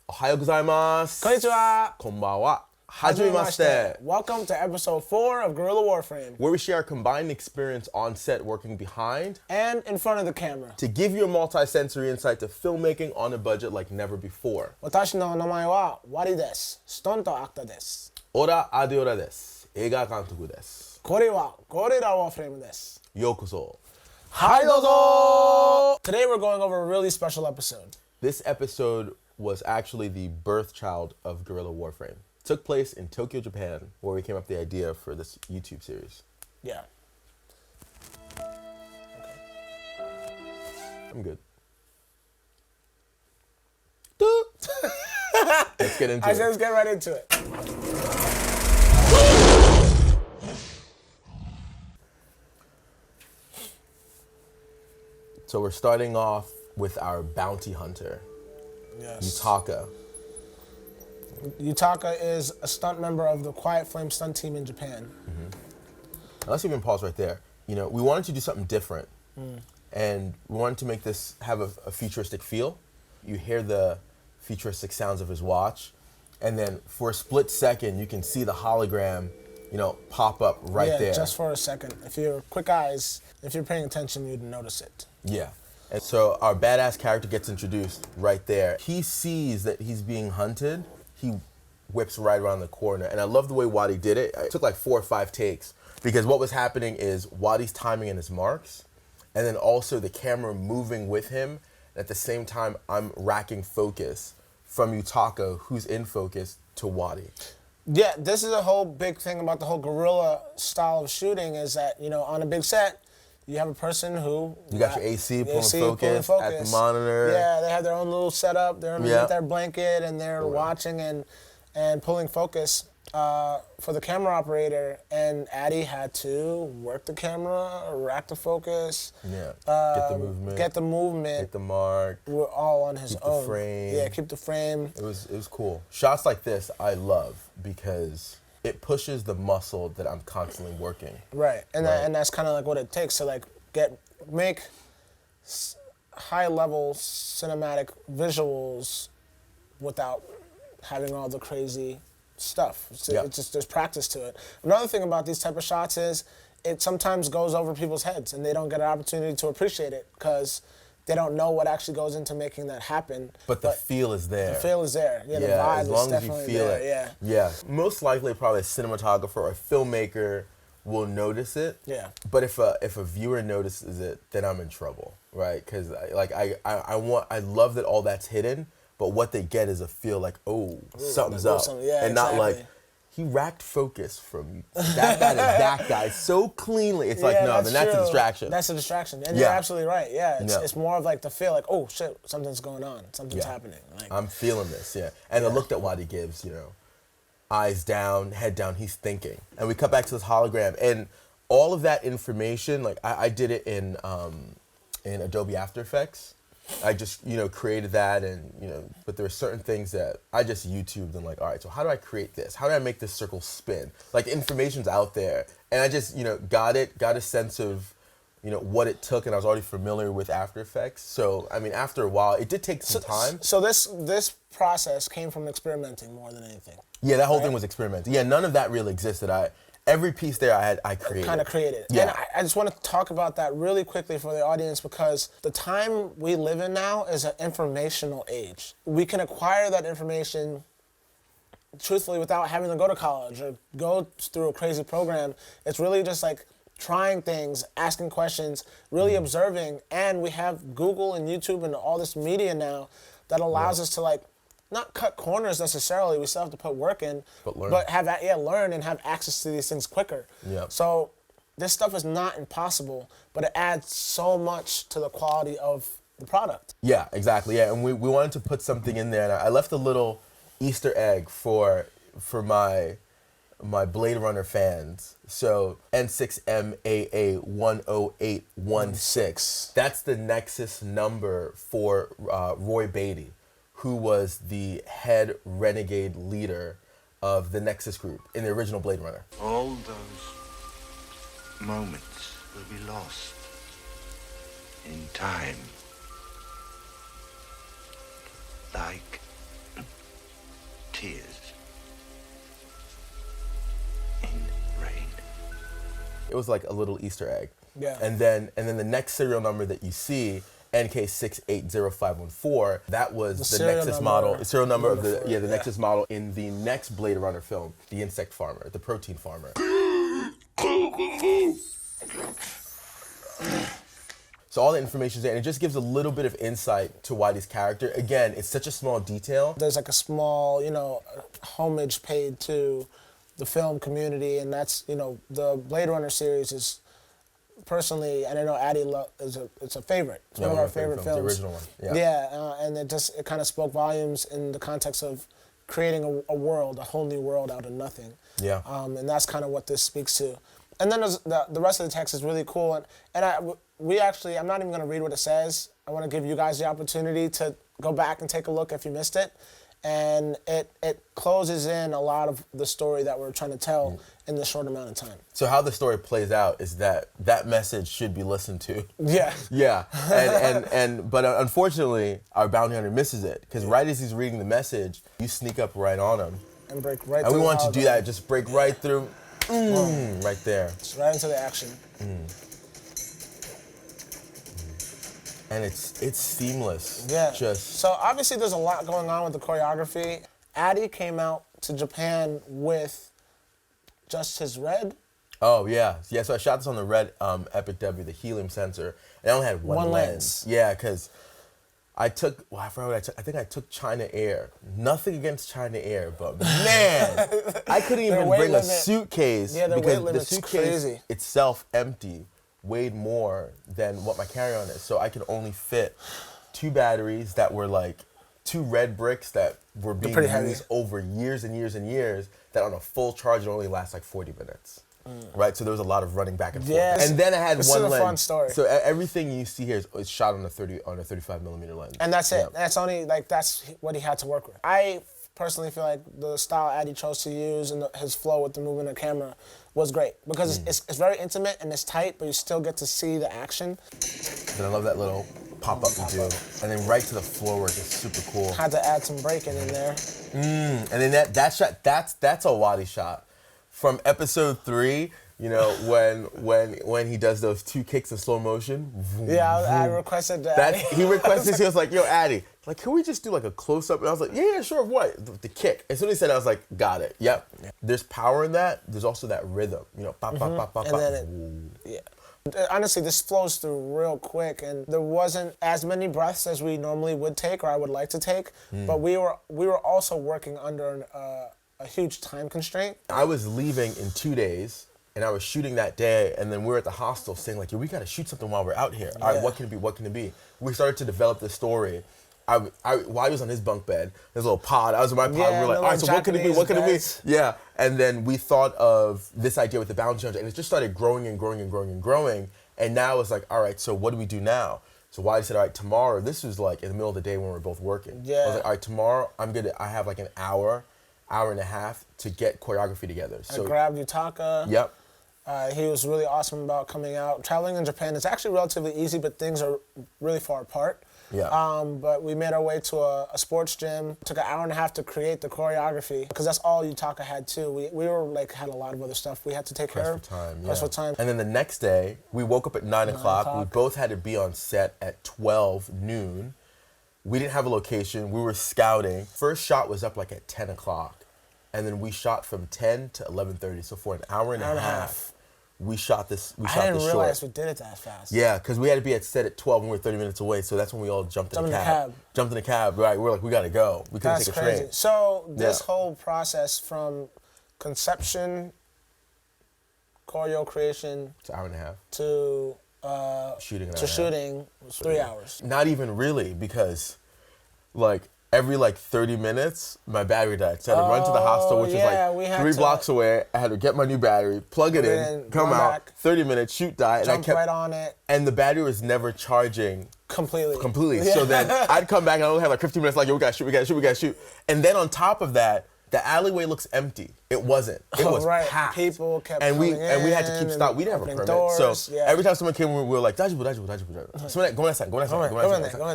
Ohayo gozaimasu. Konnichiwa. Konbanwa. Hajimemashite. Welcome to episode 4 of Guerrilla Warframe. Where we share our combined experience on set working behind and in front of the camera. To give you a multi-sensory insight to filmmaking on a budget like never before. Watashi no namae wa Wari desu. Stonto actor desu. Ora Adeora desu. Eiga kantoku desu. Kore wa Guerrilla Warframe desu. Yokoso. Hi dozo! Today we're going over a really special episode. This episode was actually the birth child of Guerrilla Warframe. It took place in Tokyo, Japan, where we came up with the idea for this YouTube series. Yeah. Okay. I'm good. Let's get into it. Let's get right into it. So we're starting off with our bounty hunter, Yes. Yutaka. Yutaka is a stunt member of the Quiet Flame stunt team in Japan. Now let's even pause right there. You know, we wanted to do something different, and we wanted to make this have a futuristic feel. You hear the futuristic sounds of his watch, and then for a split second, you can see the hologram, you know, pop up right there. Yeah, just for a second. If you're quick eyes, if you're paying attention, you'd notice it. Yeah. And so our badass character gets introduced right there. He sees that he's being hunted. He whips right around the corner. And I love the way Wadi did it. It took like 4 or 5 takes because what was happening is Wadi's timing in his marks and then also the camera moving with him. At the same time, I'm racking focus from Yutaka, who's in focus, to Wadi. Yeah, this is a whole big thing about the whole guerrilla style of shooting is that, you know, on a big set, you have a person who... You got your AC pulling focus at the monitor. Yeah, they have their own little setup. They're underneath their blanket and they're watching and pulling focus for the camera operator. And Addy had to work the camera, rack the focus. Yeah, get the movement. Get the movement. Get the mark. We're all on his own. Keep the frame. Yeah, keep the frame. It was cool. Shots like this I love because it pushes the muscle that I'm constantly working. Right, and that's kind of like what it takes to like make high level cinematic visuals without having all the crazy stuff. It's just there's practice to it. Another thing about these type of shots is it sometimes goes over people's heads and they don't get an opportunity to appreciate it because they don't know what actually goes into making that happen. But the feel is there. The feel is there. Yeah, the vibe as long is as you definitely feel there. it. Yeah. Most likely, probably a cinematographer or a filmmaker will notice it. Yeah. But if a viewer notices it, then I'm in trouble, right? Because I love that all that's hidden, but what they get is a feel like, oh, something's up, and not like. He racked focus from that guy to that guy so cleanly. It's like, no, then that's a distraction. That's a distraction. And you're absolutely right. Yeah, it's more of like the feel like, oh, shit, something's going on. Something's happening. Like, I'm feeling this, And the look that Wadi gives, you know, eyes down, head down, he's thinking. And we cut back to this hologram. And all of that information, like I did it in Adobe After Effects. I just, you know, created that and, you know, but there are certain things that I just YouTubed and like, all right, so how do I create this? How do I make this circle spin? Like information's out there. And I just, you know, got a sense of, you know, what it took and I was already familiar with After Effects. So, I mean, after a while, it did take some time. So this process came from experimenting more than anything. Yeah, that whole thing was experimenting. Yeah, none of that really existed. Every piece there I created. Kind of created. Yeah. And I just want to talk about that really quickly for the audience because the time we live in now is an informational age. We can acquire that information truthfully without having to go to college or go through a crazy program. It's really just like trying things, asking questions, really observing. And we have Google and YouTube and all this media now that allows us to like not cut corners necessarily. We still have to put work in, but learn and have access to these things quicker. Yeah. So this stuff is not impossible, but it adds so much to the quality of the product. Yeah, exactly. Yeah, and we wanted to put something in there, and I left a little Easter egg for my Blade Runner fans. So N6MAA10816. That's the Nexus number for Roy Beatty, who was the head renegade leader of the Nexus group in the original Blade Runner. All those moments will be lost in time. Like it was like a little Easter egg. Yeah. And then the next serial number that you see, NK680514, that was the Nexus model, serial number of the Nexus model in the next Blade Runner film, the insect farmer, the protein farmer. So all the information's there, and it just gives a little bit of insight to Whitey's character. Again, it's such a small detail. There's like a small, homage paid to the film community, and that's, the Blade Runner series is personally, and I know Addie it's a favorite. It's one of our favorite films. The original one. Yeah. Yeah, and it kind of spoke volumes in the context of creating a world, a whole new world out of nothing. Yeah. And that's kind of what this speaks to. And then there's the rest of the text is really cool, and I'm not even going to read what it says. I want to give you guys the opportunity to go back and take a look if you missed it. And it closes in a lot of the story that we're trying to tell in this short amount of time. So how the story plays out is that message should be listened to. Yeah. Yeah. But unfortunately, our bounty hunter misses it, because right as he's reading the message, you sneak up right on him. And break right through. And we want to do that, just break right through, right there. It's right into the action. And it's seamless. Yeah. Just so obviously there's a lot going on with the choreography. Addie came out to Japan with just his red. Oh yeah. So I shot this on the red Epic W, the helium sensor, and I only had one lens. Yeah, because I forgot what I took. I think I took China Air. Nothing against China Air, but man, I couldn't even bring a suitcase because the suitcase itself empty weighed more than what my carry-on is. So I could only fit 2 batteries that were like 2 red bricks that were being used over years and years and years, that on a full charge it only lasts like 40 minutes. Right? So there was a lot of running back and forth. Yes. And then I had one lens. This is a fun story. So everything you see here is shot on a 35mm lens. And that's it. That's only, that's what he had to work with. I personally feel like the style Addie chose to use and his flow with the movement of the camera was great, because it's very intimate and it's tight, but you still get to see the action. Then I love that little pop-up you do. And then right to the floor work is super cool. Had to add some breaking in there. And then that shot, that's a Wadi shot. From episode 3, when he does those 2 kicks in slow motion. Yeah, I requested that. He requested, he was like, yo, Addie, like, can we just do like a close-up? And I was like, yeah, sure, what? The kick. As soon as he said it, I was like, got it, yep. Yeah. There's power in that. There's also that rhythm, pop, pop, pop, pop, and pop. Then honestly, this flows through real quick, and there wasn't as many breaths as we normally would take, or I would like to take, but we were also working under a huge time constraint. I was leaving in 2 days, and I was shooting that day, and then we were at the hostel saying like, yo, we gotta shoot something while we're out here. All right, what can it be, what can it be? We started to develop the story. While he was on his bunk bed, his little pod, I was in my pod, and we were like, all right, so what can it be, what can it be? Yeah, and then we thought of this idea with the bounty hunter, and it just started growing and growing and growing and growing, and now it's like, all right, so what do we do now? So Wiley said, all right, tomorrow, this was like in the middle of the day when we were both working. Yeah. I was like, all right, tomorrow, I have like an hour and a half to get choreography together. So I grabbed Yutaka. Yep. He was really awesome about coming out. Traveling in Japan is actually relatively easy, but things are really far apart. Yeah. But we made our way to a sports gym. Took an hour and a half to create the choreography, because that's all Yutaka had too. We were had a lot of other stuff we had to take care of. Press for time. And then the next day, we woke up at 9 o'clock. We both had to be on set at 12 noon. We didn't have a location. We were scouting. First shot was up like at 10 o'clock. And then we shot from 10 to 11:30. So for an hour and a half, we shot this. I didn't realize we did it that fast. Yeah, because we had to be at set at 12 and we were 30 minutes away. So that's when we all jumped in the cab. Jumped in the cab. Right. We're like, we gotta go. We couldn't take a train. So this whole process from conception, choreo creation, it's an hour and a half to shooting was 3 hours. Not even really, because every 30 minutes, my battery died. So I had to run to the hostel, which is 3 blocks away. I had to get my new battery, plug it in, come out, back, 30 minutes, shoot died. Jump right on it. And the battery was never charging completely. Yeah. So then I'd come back and I only had 15 minutes, yo, we gotta shoot. And then on top of that, the alleyway looks empty. It wasn't. It was packed. People kept coming in. And we had to keep stopping. We didn't have a permit. Doors, so every time someone came, we were like, dajibu. So go inside. Go in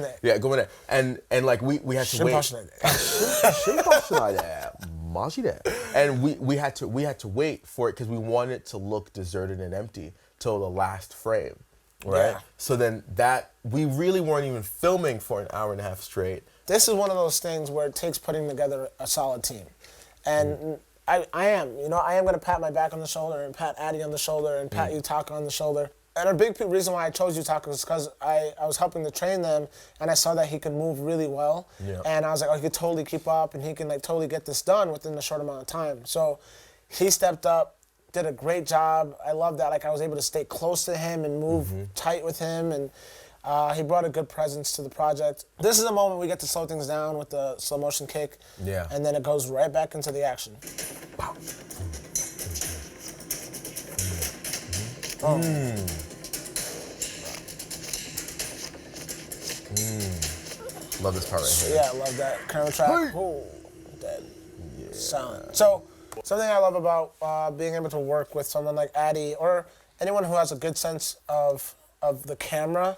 there. Yeah, go in there. And we had to wait. Mashide. And we had to wait for it because we wanted it to look deserted and empty till the last frame, right? Yeah. So then we really weren't even filming for an hour and a half straight. This is one of those things where it takes putting together a solid team. And I am going to pat my back on the shoulder and pat Addy on the shoulder and pat Yutaka on the shoulder. And a big reason why I chose Yutaka is because I was helping to train them, and I saw that he could move really well. Yeah. And I was like, oh, he could totally keep up, and he can like totally get this done within a short amount of time. So he stepped up, did a great job. I love that. Like I was able to stay close to him and move tight with him, and he brought a good presence to the project. This is a moment we get to slow things down with the slow motion kick. Yeah. And then it goes right back into the action. Wow. Love this part right here. Yeah, I love that camera track. Ooh, dead. Sound. So, something I love about being able to work with someone like Addy or anyone who has a good sense of the camera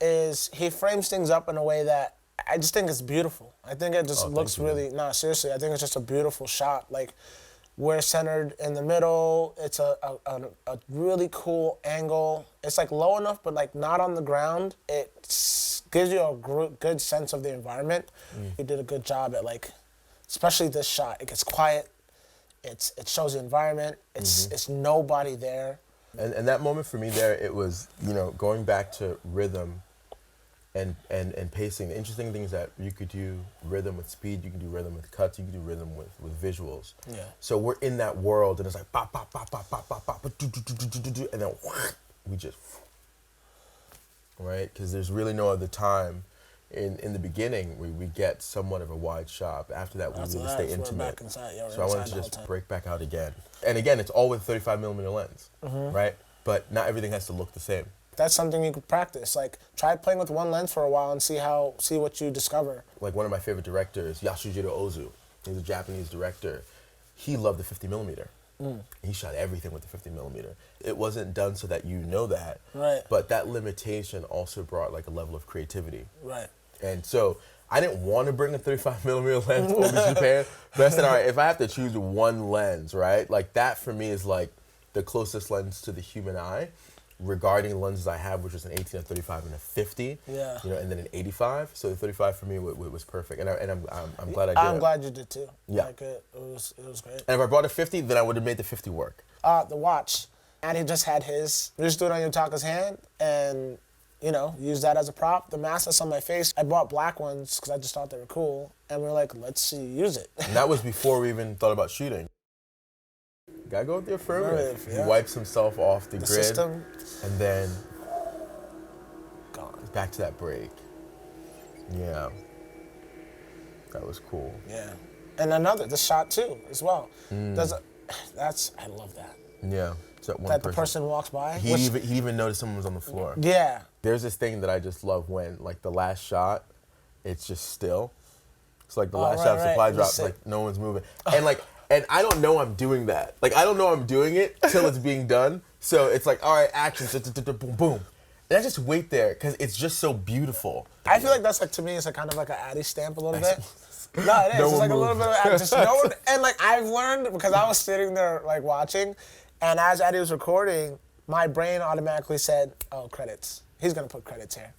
is he frames things up in a way that I just think is beautiful. I think it just looks really, no, seriously, I think it's just a beautiful shot. Like, we're centered in the middle. It's a really cool angle. It's like low enough, but like not on the ground. It gives you a good sense of the environment. You did a good job at like, especially this shot. It gets quiet. It shows the environment. It's nobody there. And that moment for me there, it was, going back to rhythm and pacing. The interesting thing is that you could do rhythm with speed, you can do rhythm with cuts, you can do rhythm with visuals. Yeah. So we're in that world, and it's like bop, bop, bop, bop, bop, bop, bop, and then we just, right? Because there's really no other time. In the beginning, we get somewhat of a wide shot. After that, we really stay intimate. So I wanted to just break back out again. And again, it's all with 35mm lens, right? But not everything has to look the same. That's something you could practice. Like, try playing with one lens for a while and see what you discover. Like one of my favorite directors, Yasujiro Ozu. He's a Japanese director. He loved the 50mm. He shot everything with the 50mm. It wasn't done so that you know that. Right. But that limitation also brought like a level of creativity. Right. And so I didn't want to bring a 35mm lens over to Japan, but I said, all right, if I have to choose one lens, right, like that for me is like the closest lens to the human eye regarding lenses I have, which was an 18, a 35, and a 50, Yeah. And then an 85. So the 35 for me was perfect, and I'm glad I did. I'm glad you did too. Yeah. Like it was great. And if I brought a 50, then I would have made the 50 work. The watch, and he just had his. We just threw it on Yutaka's hand and, use that as a prop. The mask that's on my face, I bought black ones because I just thought they were cool, and we were like, let's use it. And that was before we even thought about shooting. Gotta go with the affirmative. Yeah. He wipes himself off the grid, system. and then Gone. back to that break. Yeah, that was cool. Yeah, and the shot too, as well. I love that. Yeah, so That the person walks by. He even noticed someone was on the floor. Yeah. There's this thing that I just love when, like, the last shot, it's just still. It's like the last shot of supply drop, like no one's moving, and I don't know I'm doing that. Like, I don't know I'm doing it till it's being done. So it's like, all right, action, boom, boom. And I just wait there because it's just so beautiful. I feel like that's like, to me, it's like kind of like an Addy stamp a little bit. No, it is. It's like a little bit of Addy. Just no one, and like I've learned, because I was sitting there like watching, and as Addy was recording, my brain automatically said, oh, credits. He's going to put credits here.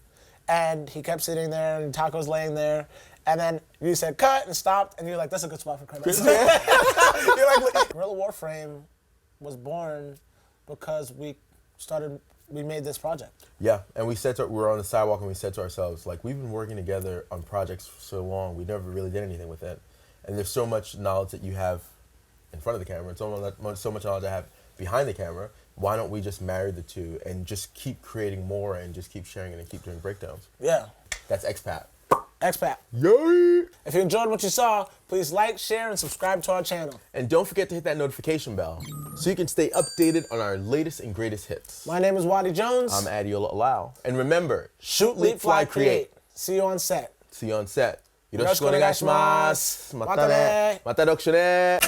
And he kept sitting there, and Taco's laying there. And then you said cut and stopped, and you're like, that's a good spot for credits. You're like, Guerrilla Warframe was born because we made this project. Yeah, and we were on the sidewalk and we said to ourselves, like, we've been working together on projects for so long, we never really did anything with it. And there's so much knowledge that you have in front of the camera, and so much knowledge I have behind the camera. Why don't we just marry the two and just keep creating more and just keep sharing it and keep doing breakdowns? Yeah. That's expat. Expat. Yay! If you enjoyed what you saw, please like, share, and subscribe to our channel. And don't forget to hit that notification bell so you can stay updated on our latest and greatest hits. My name is Wadi Jones. I'm Adiola Alau. And remember, shoot, leap, fly, create. See you on set. See you on set. よろしくお願いします。またね。また読書ね。